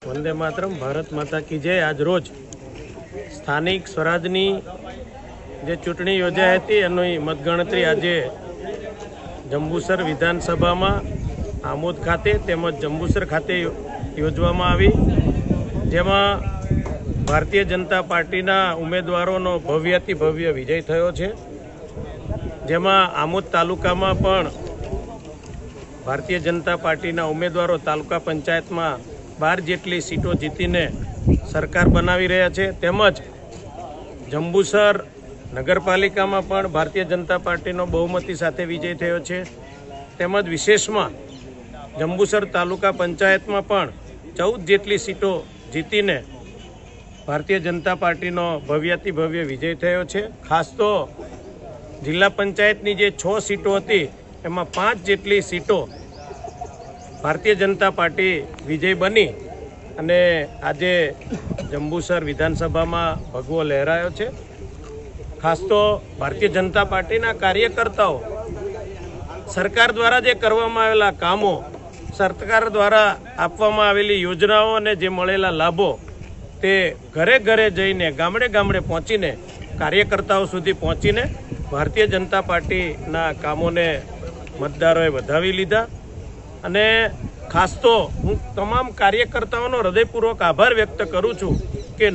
વંદે માતરમ, ભારત માતા કી જય। આજ રોજ સ્થાનિક સ્વરાજની જે ચૂંટણી યોજાઈ હતી એની મતગણતરી આજે જંબુસર વિધાનસભામાં આમોદ ખાતે તેમજ જંબુસર ખાતે યોજવામાં આવી, જેમાં ભારતીય જનતા પાર્ટીના ઉમેદવારોનો ભવ્યથી ભવ્ય વિજય થયો છે। જેમાં આમોદ તાલુકામાં પણ ભારતીય જનતા પાર્ટીના ઉમેદવારો તાલુકા પંચાયતમાં 12 જેટલી સીટો જીતીને સરકાર બનાવી રહ્યા છે। તેમજ જંબુસર નગરપાલિકામાં પણ ભારતીય જનતા પાર્ટીનો બહુમતી સાથે વિજય થયો છે। તેમજ વિશેષમાં જંબુસર તાલુકા પંચાયતમાં પણ 14 જેટલી સીટો જીતીને ભારતીય જનતા પાર્ટીનો ભવ્યથી ભવ્ય વિજય થયો છે। ખાસ તો જિલ્લા પંચાયતની જે 6 સીટો હતી એમાં 5 જેટલી સીટો ભારતીય જનતા પાર્ટી વિજય બની અને આજે જંબુસર વિધાનસભામાં ભગવો લહેરાયો છે। ખાસ તો ભારતીય જનતા પાર્ટીના કાર્યકર્તાઓ સરકાર દ્વારા જે કરવામાં આવેલા કામો, સરકાર દ્વારા આપવામાં આવેલી યોજનાઓ અને જે મળેલા લાભો તે ઘરે ઘરે જઈને ગામડે ગામડે પહોંચીને કાર્યકર્તાઓ સુધી પહોંચીને ભારતીય જનતા પાર્ટીના કામોને મતદારોએ વધાવી લીધા। અને ખાસ તો હું તમામ કાર્યકર્તાઓનો હૃદયપૂર્વક આભાર વ્યક્ત કરું છું કે